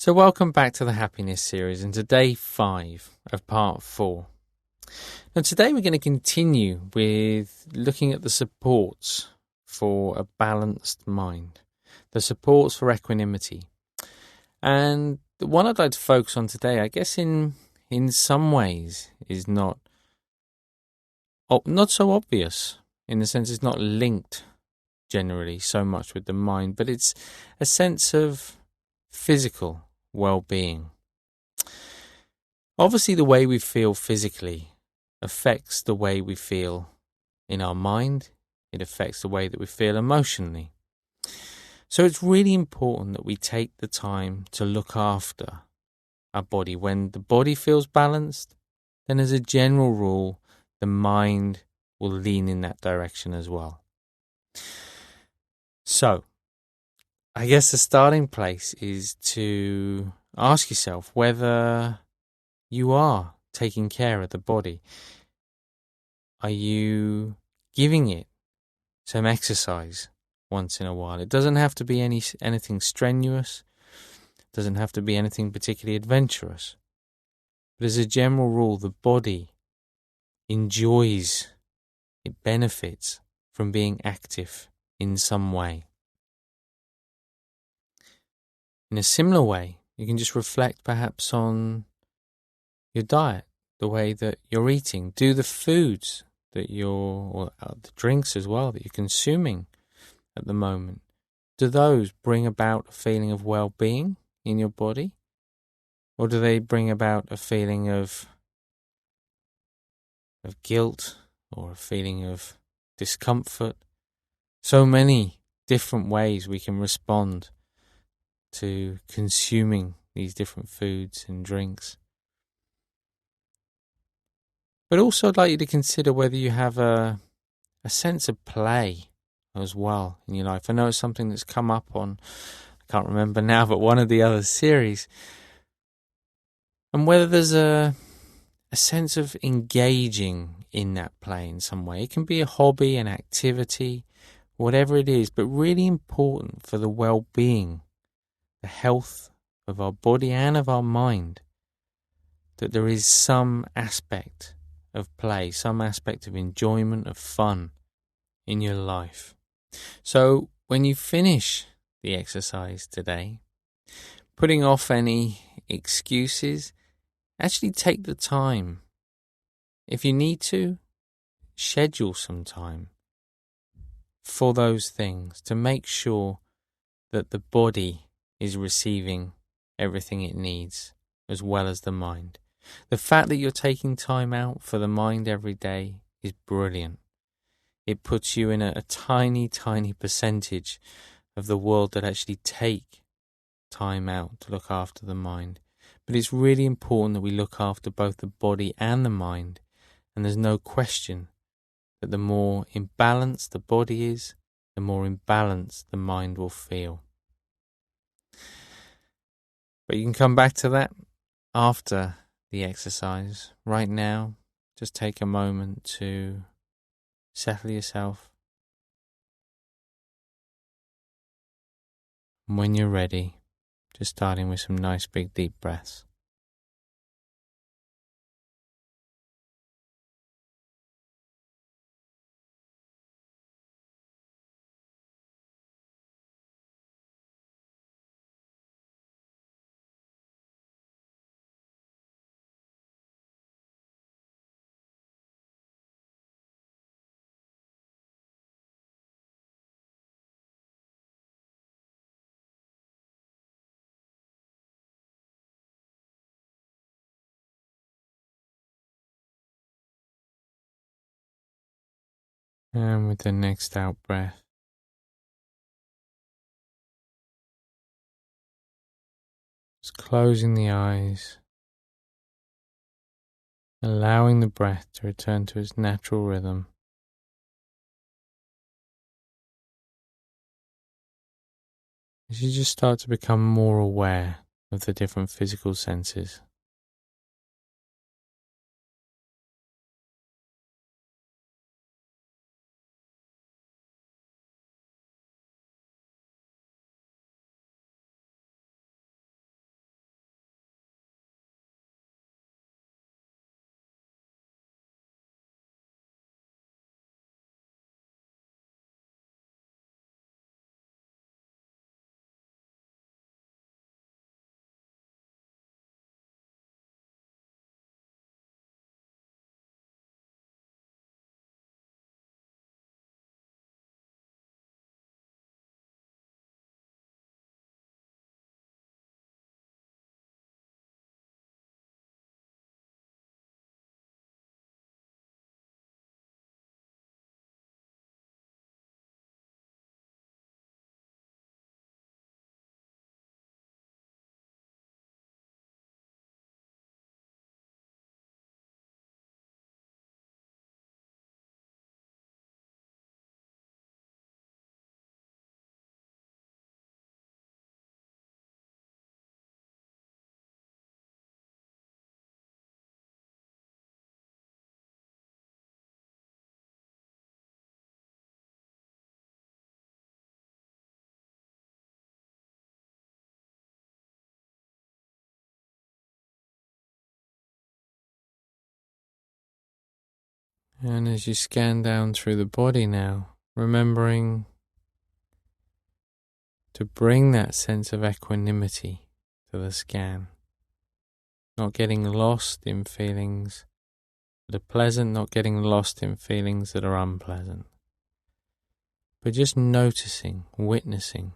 So welcome back to the Happiness series and to day 5 of part 4. Now today we're going to continue with looking at the supports for a balanced mind, the supports for equanimity. And the one I'd like to focus on today, I guess in some ways, is not so obvious, in the sense it's not linked generally so much with the mind, but it's a sense of physical well-being. Obviously, the way we feel physically affects the way we feel in our mind. It affects the way that we feel emotionally. So it's really important that we take the time to look after our body. When the body feels balanced, then as a general rule, the mind will lean in that direction as well. So, I guess the starting place is to ask yourself whether you are taking care of the body. Are you giving it some exercise once in a while? It doesn't have to be anything strenuous. It doesn't have to be anything particularly adventurous. But as a general rule, the body enjoys, it benefits from being active in some way. In a similar way, you can just reflect perhaps on your diet, the way that you're eating. Do the foods that or the drinks as well that you're consuming at the moment, do those bring about a feeling of well-being in your body? Or do they bring about a feeling of guilt or a feeling of discomfort? So many different ways we can respond to consuming these different foods and drinks. But also I'd like you to consider whether you have a sense of play as well in your life. I know it's something that's come up on, I can't remember now, but one of the other series. And whether there's a sense of engaging in that play in some way. It can be a hobby, an activity, whatever it is, but really important for the well-being, the health of our body and of our mind, that there is some aspect of play, some aspect of enjoyment, of fun in your life. So when you finish the exercise today, putting off any excuses, actually take the time. If you need to, schedule some time for those things to make sure that the body is receiving everything it needs as well as the mind. The fact that you're taking time out for the mind every day is brilliant. It puts you in a tiny, tiny percentage of the world that actually take time out to look after the mind. But it's really important that we look after both the body and the mind. And there's no question that the more imbalanced the body is, the more imbalanced the mind will feel. But you can come back to that after the exercise. Right now, just take a moment to settle yourself. And when you're ready, just starting with some nice big deep breaths. And with the next out breath, just closing the eyes, allowing the breath to return to its natural rhythm. As you just start to become more aware of the different physical senses. And as you scan down through the body now, remembering to bring that sense of equanimity to the scan, not getting lost in feelings that are pleasant, not getting lost in feelings that are unpleasant, but just noticing, witnessing,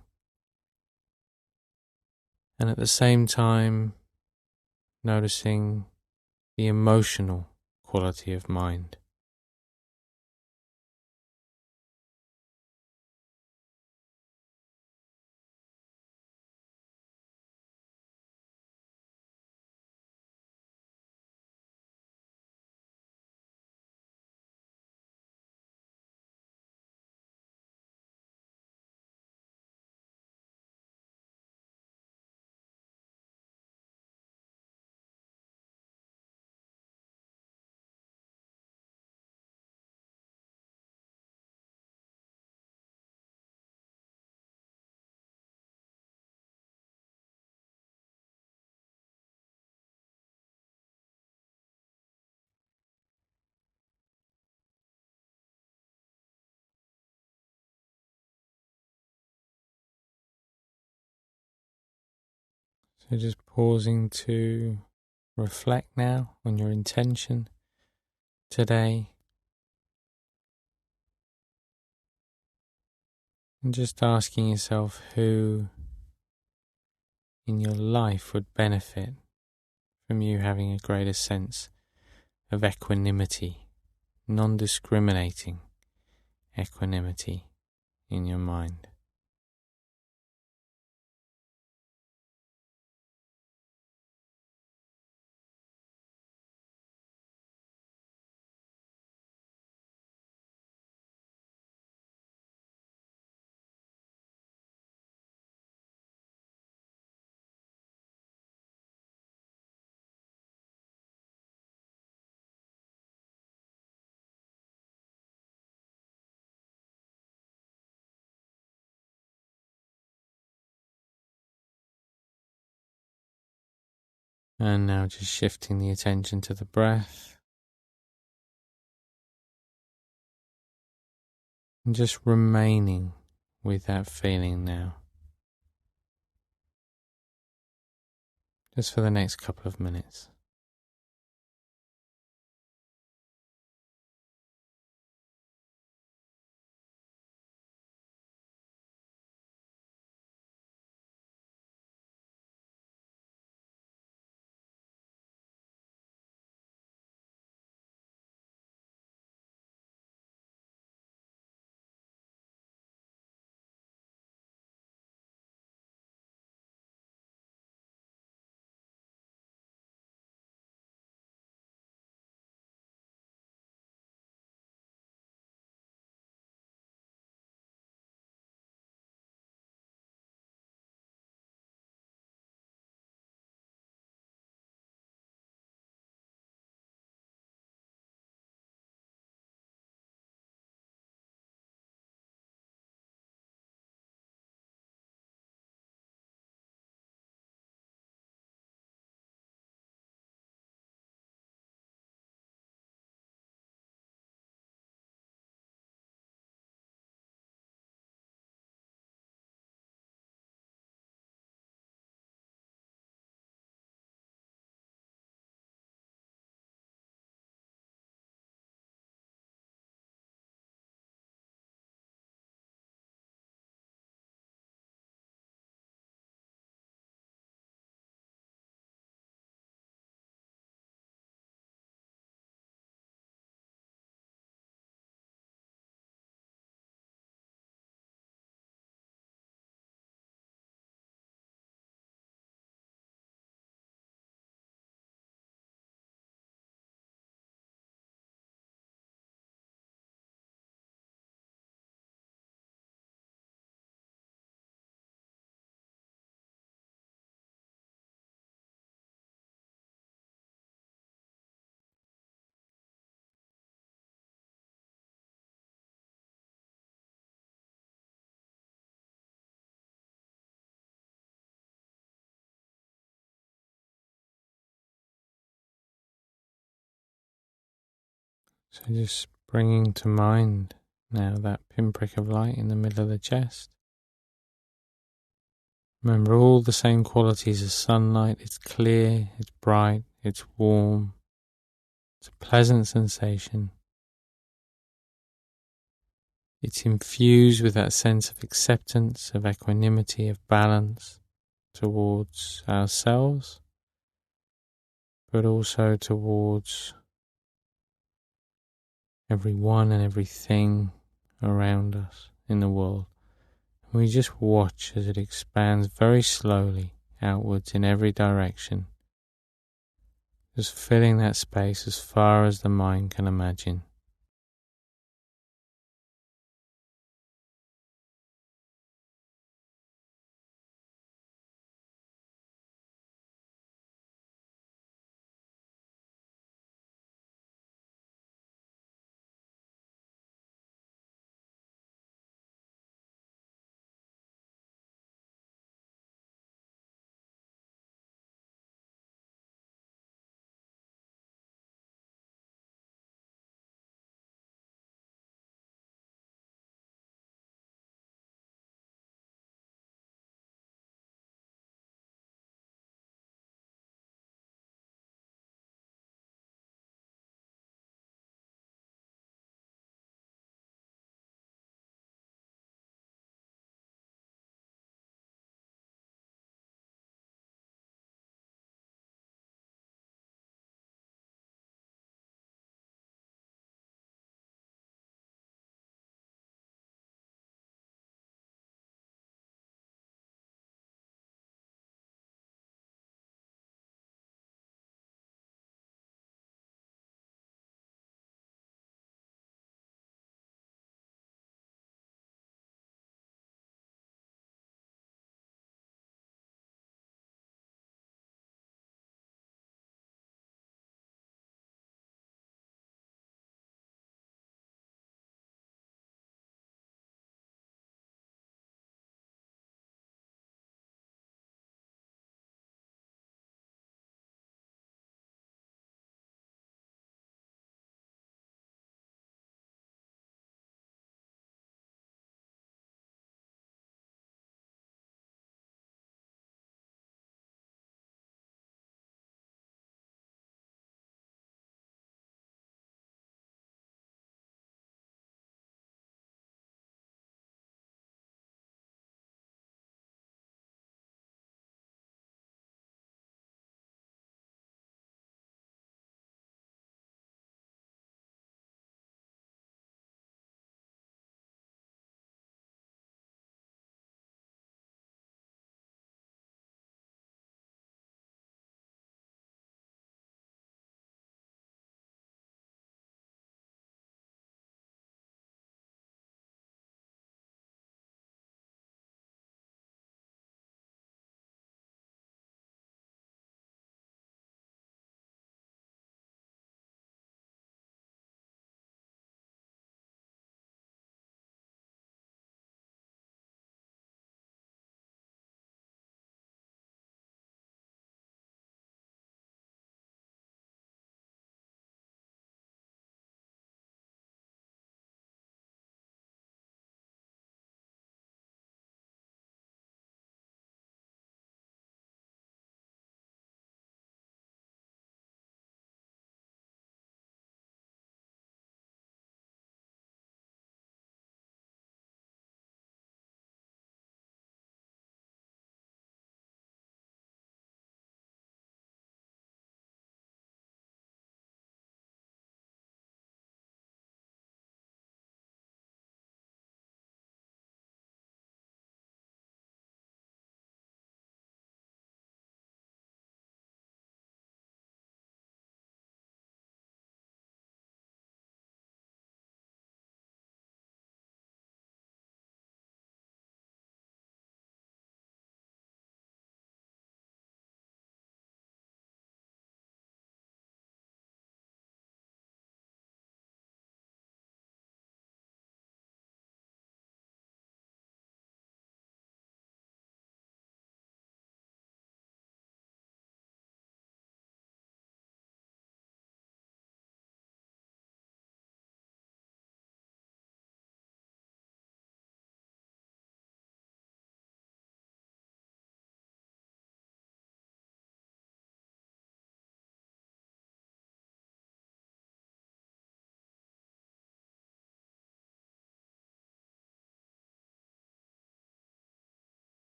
and at the same time noticing the emotional quality of mind. So just pausing to reflect now on your intention today, and just asking yourself who in your life would benefit from you having a greater sense of equanimity, non-discriminating equanimity in your mind. And now just shifting the attention to the breath, and just remaining with that feeling now, just for the next couple of minutes. So just bringing to mind now that pinprick of light in the middle of the chest. Remember all the same qualities as sunlight. It's clear, it's bright, it's warm. It's a pleasant sensation. It's infused with that sense of acceptance, of equanimity, of balance towards ourselves, but also towards everyone and everything around us in the world. We just watch as it expands very slowly outwards in every direction, just filling that space as far as the mind can imagine.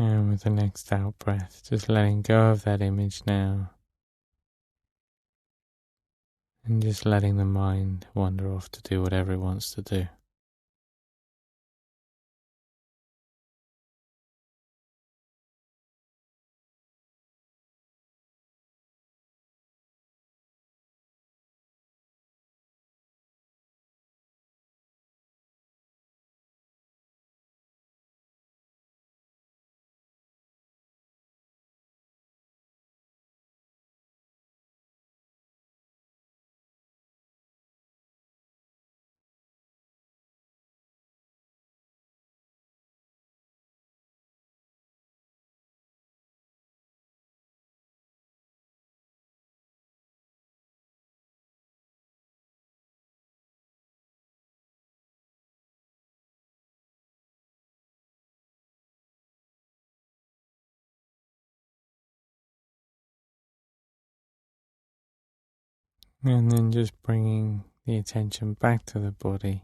And with the next out breath, just letting go of that image now. And just letting the mind wander off to do whatever it wants to do. And then just bringing the attention back to the body,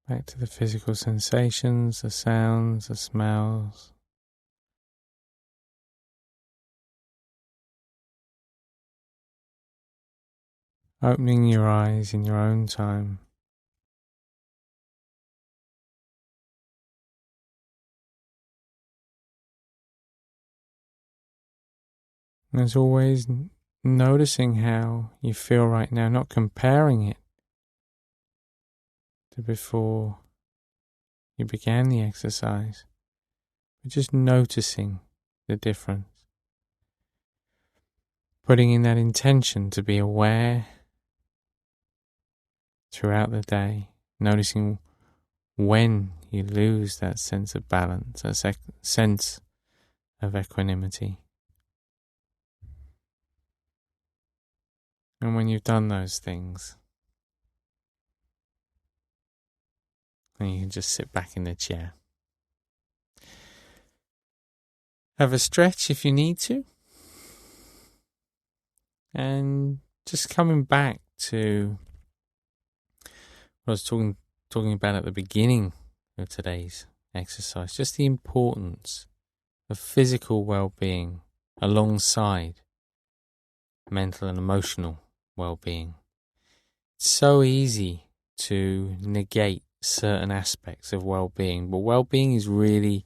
back to the physical sensations, the sounds, the smells. Opening your eyes in your own time. And as always, noticing how you feel right now, not comparing it to before you began the exercise, but just noticing the difference. Putting in that intention to be aware throughout the day, noticing when you lose that sense of balance, that sense of equanimity. And when you've done those things, then you can just sit back in the chair. Have a stretch if you need to. And just coming back to what I was talking about at the beginning of today's exercise, just the importance of physical well-being alongside mental and emotional well-being. It's so easy to negate certain aspects of well-being, but well-being is really,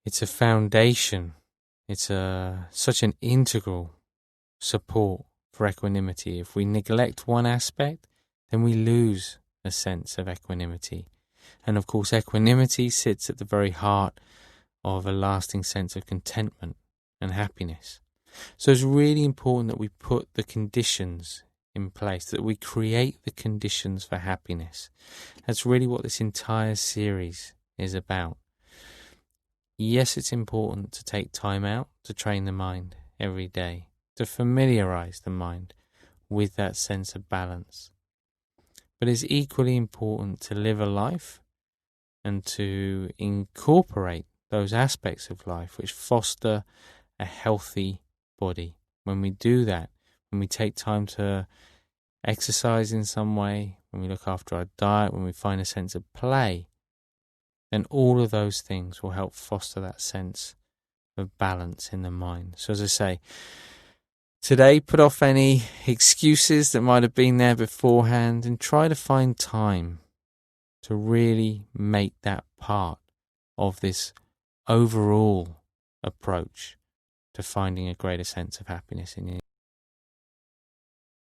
it's a foundation. It's such an integral support for equanimity. If we neglect one aspect, then we lose a sense of equanimity. And of course, equanimity sits at the very heart of a lasting sense of contentment and happiness. So it's really important that we put the conditions in place, that we create the conditions for happiness. That's really what this entire series is about. Yes, it's important to take time out to train the mind every day, to familiarize the mind with that sense of balance. But it's equally important to live a life and to incorporate those aspects of life which foster a healthy body. When we do that, when we take time to exercise in some way, when we look after our diet, when we find a sense of play, then all of those things will help foster that sense of balance in the mind. So as I say, today, put off any excuses that might have been there beforehand and try to find time to really make that part of this overall approach to finding a greater sense of happiness in you.